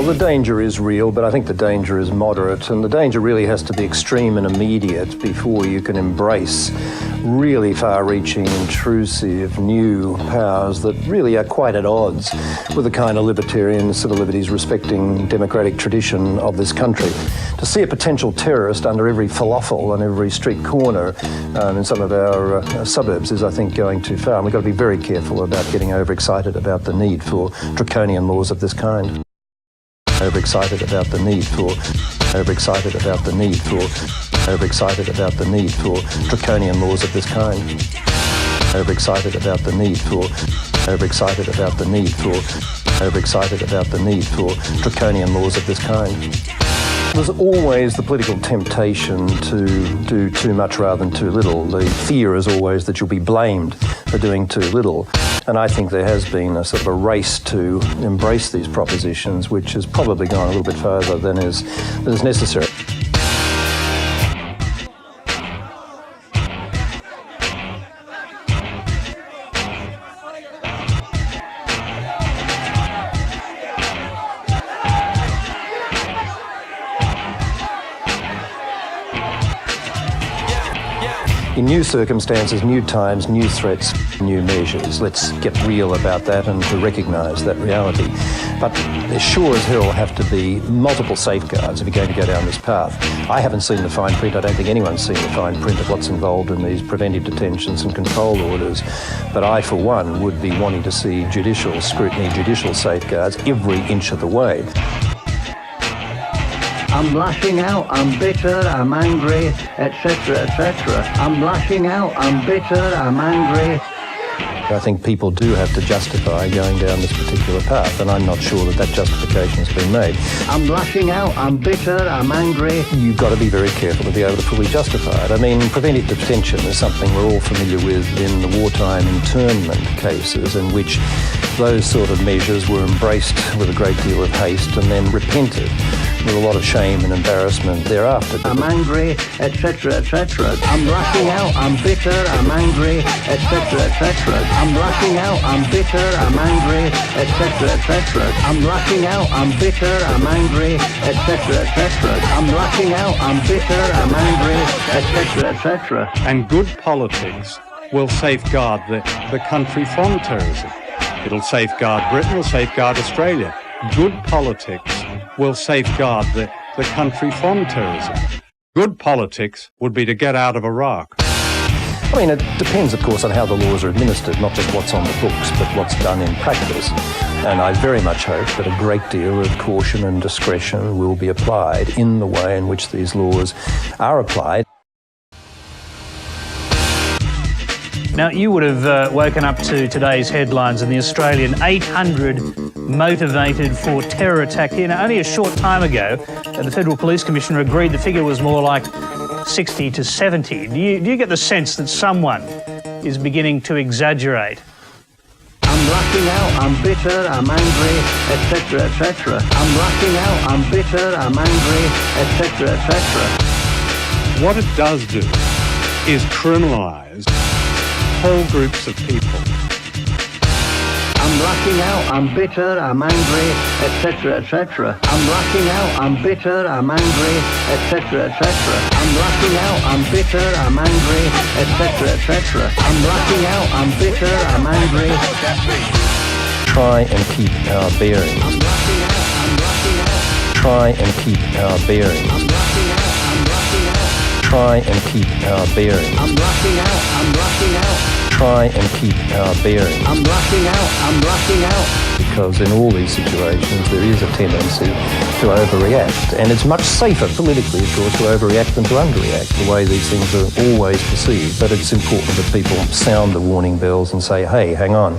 Well, the danger is real, but I think the danger is moderate, and the danger really has to be extreme and immediate before you can embrace really far-reaching, intrusive, new powers that really are quite at odds with the kind of libertarian, civil liberties respecting democratic tradition of this country. To see a potential terrorist under every falafel and every street corner in some of our suburbs is, I think, going too far. And we've got to be very careful about getting overexcited about the need for draconian laws of this kind. Overexcited about the need for draconian laws of this kind. Overexcited about the need for draconian laws of this kind. There's always the political temptation to do too much rather than too little. The fear is always that you'll be blamed for doing too little. And I think there has been a sort of a race to embrace these propositions, which has probably gone a little bit further than is necessary. In new circumstances, new times, new threats, new measures. Let's get real about that and to recognise that reality. But there sure as hell have to be multiple safeguards if you're going to go down this path. I haven't seen the fine print. I don't think anyone's seen the fine print of what's involved in these preventive detentions and control orders. But I, for one, would be wanting to see judicial scrutiny, judicial safeguards every inch of the way. I'm lashing out, I'm bitter, I'm angry, etc., etc. I'm lashing out, I'm bitter, I'm angry. I think people do have to justify going down this particular path, and I'm not sure that justification has been made. I'm lashing out, I'm bitter, I'm angry. You've got to be very careful to be able to fully justify it. I mean, preventive detention is something we're all familiar with in the wartime internment cases, in which those sort of measures were embraced with a great deal of haste and then repented with a lot of shame and embarrassment thereafter. I'm angry, etc., etc. I'm lashing out, I'm bitter, I'm angry, etc., etc. I'm lashing out, I'm bitter, I'm angry, etc., etc. I'm lashing out, I'm bitter, I'm angry, etc., etc. I'm lashing out, I'm bitter, I'm angry, etc., etc. And good politics will safeguard the country from terrorism. It'll safeguard Britain, it'll safeguard Australia. Good politics will safeguard the country from terrorism. Good politics would be to get out of Iraq. I mean, it depends, of course, on how the laws are administered, not just what's on the books, but what's done in practice. And I very much hope that a great deal of caution and discretion will be applied in the way in which these laws are applied. Now, you would have woken up to today's headlines in the Australian 800 motivated for terror attack. You know, only a short time ago, the Federal Police Commissioner agreed the figure was more like 60 to 70. Do you get the sense that someone is beginning to exaggerate? I'm lashing out, I'm bitter, I'm angry, etc., etc. I'm lashing out, I'm bitter, I'm angry, etc., etc. What it does do is criminalise whole groups of people. I'm lashing out, I'm bitter, I'm angry, etc., etc. I'm lashing out, I'm bitter, I'm angry, etc., etc. I'm lashing out, I'm bitter, I'm angry, etc., etc. I'm lashing out, I'm bitter, I'm angry. Try and keep our bearings. I'm lashing out, I'm lashing out. Try and keep our bearings. I'm lashing out, I'm lashing out. Try and keep our bearings. I'm lashing out, I'm lashing out. Try and keep our bearings. I'm lashing out, I'm lashing out. Because in all these situations there is a tendency to overreact, and it's much safer politically, of course, to overreact than to underreact, the way these things are always perceived. But it's important that people sound the warning bells and say, hey, hang on.